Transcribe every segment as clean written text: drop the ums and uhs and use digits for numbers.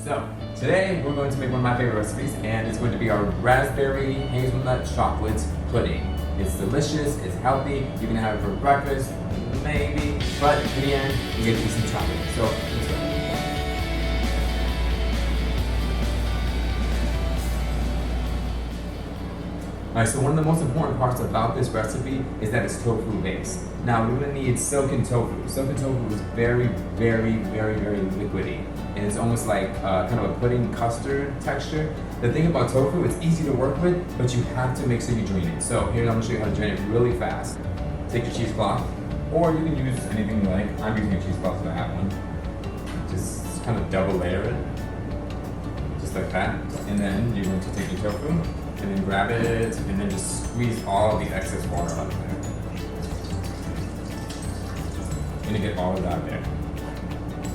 So, today we're going to make one of my favorite recipes, and it's going to be our raspberry hazelnut chocolate pudding. It's delicious, it's healthy, you can have it for breakfast, maybe, but in the end, you get to eat some chocolate. So, let's go. Alright, so one of the most important parts about this recipe is that it's tofu based. Now, we're going to need silken tofu. Silken tofu is very liquidy. And it's almost like kind of a pudding custard texture. The thing about tofu, it's easy to work with, but you have to make sure you drain it. So here I'm going to show you how to drain it really fast. Take your cheesecloth, or you can use anything you like. I'm using a cheesecloth if I have one. Just kind of double layer it, just like that. And then you're going to take your tofu, and then grab it, and then just squeeze all the excess water out of there. And you get all of that there.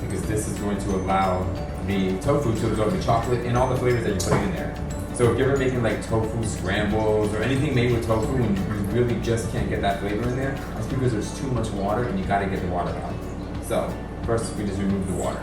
Because this is going to allow the tofu to absorb the chocolate and all the flavors that you're putting in there. So if you're ever making like tofu scrambles or anything made with tofu and you really just can't get that flavor in there, that's because there's too much water and you gotta get the water out. So first we just remove the water.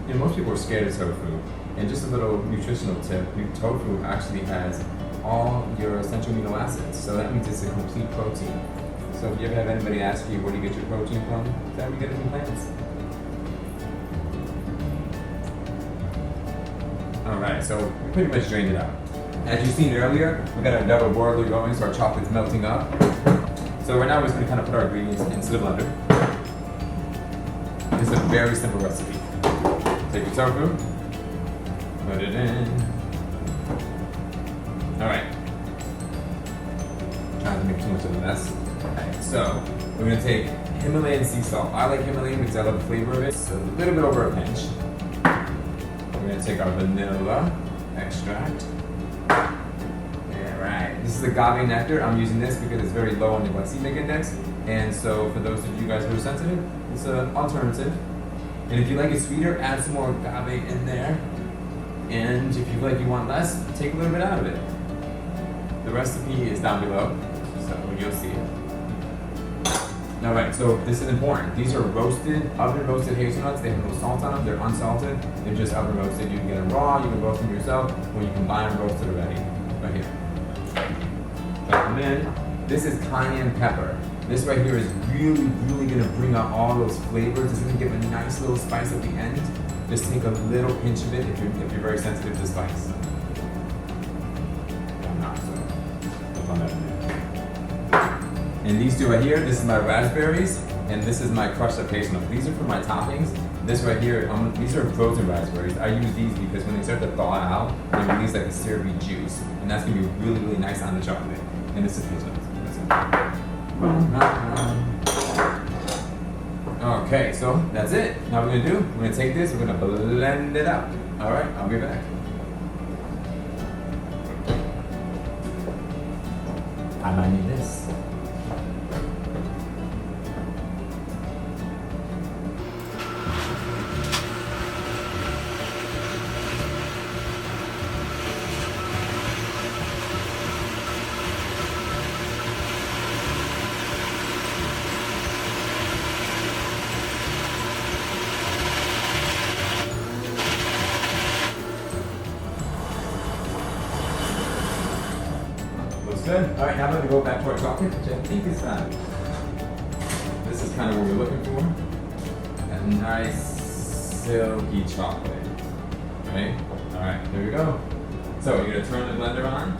You know, most people are scared of tofu. And just a little nutritional tip, tofu actually has all your essential amino acids. So that means it's a complete protein. So if you ever have anybody ask you where do you get your protein from, that we get it from plants. Alright, so we pretty much drained it out. As you've seen earlier, we got our double boiler going, so our chocolate's melting up. So right now we're just going to kind of put our ingredients into the blender. It's a very simple recipe. Take your tofu, put it in. Alright. Trying to make too much of a mess. Alright, so we're going to take Himalayan sea salt. I like Himalayan because I love the flavor of it. So a little bit over a pinch. We're going to take our vanilla extract. Alright, this is agave nectar. I'm using this because it's very low on the glycemic index. And so for those of you guys who are sensitive, it's an alternative. And if you like it sweeter, add some more agave in there. And if you feel like you want less, take a little bit out of it. The recipe is down below, so you'll see it. Alright, so this is important. These are roasted, oven roasted hazelnuts. They have no salt on them, they're unsalted. They're just oven roasted. You can get them raw, you can roast them yourself, or you can buy them roasted already. Right here. Drop them in. This is cayenne pepper. This right here is really gonna bring out all those flavors. It's gonna give a nice little spice at the end. Just take a little pinch of it if you're very sensitive to spice. I'm not, so I'll put that in there. And these two right here, this is my raspberries, and this is my crushed up hazelnut. These are for my toppings. This right here, these are frozen raspberries. I use these because when they start to thaw out, they release like a syrupy juice, and that's gonna be really nice on the chocolate. And this is hazelnuts. Okay, so that's it. Now what we're gonna do, we're gonna take this, we're gonna blend it out. All right, I'll be back. I might need this. Good. Alright, now I'm going to go back to our chocolate, which I think is done. This is kind of what we're looking for. That nice silky chocolate. Right? Alright, there we go. So you're going to turn the blender on.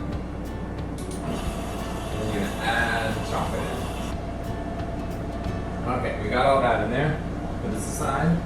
And you're going to add the chocolate in. Okay, we got all that in there. Put this aside.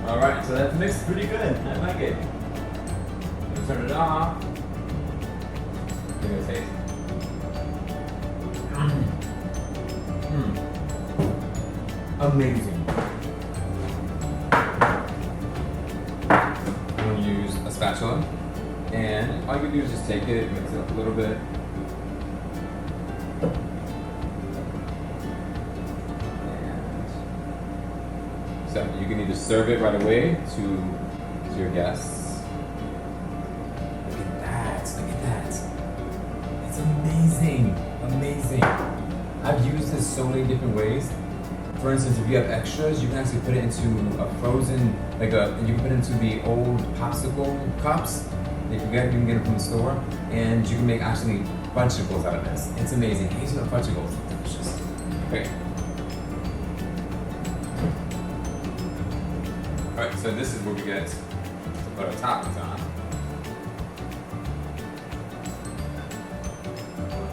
Alright, so that's mixed pretty good. I like it. I'm gonna turn it off. Give it a taste. Amazing. I'm going to use a spatula, and all you can do is just take it, mix it up a little bit. So you can either serve it right away to your guests. Look at that, look at that. It's amazing, amazing. I've used this so many different ways. For instance, if you have extras, you can actually put it into a frozen, you can put it into the old popsicle cups that you can get them from the store, and you can make actually fudgicles out of this. It's amazing. Hazelnut fudgicles, delicious. Okay. Alright, so this is where we get to put our toppings on.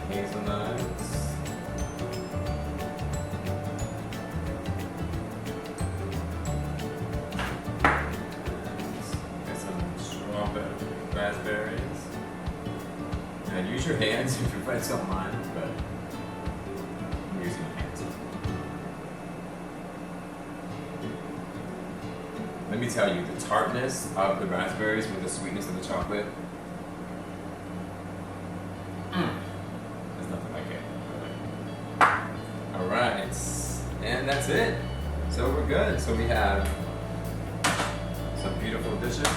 Hazelnuts. Get some strawberry, raspberries. And use your hands if your friends don't mind, but I'm using my hands. Let me tell you, the tartness of the raspberries with the sweetness of the chocolate, there's nothing like it. Alright, and that's it. So we're good. So we have some beautiful dishes.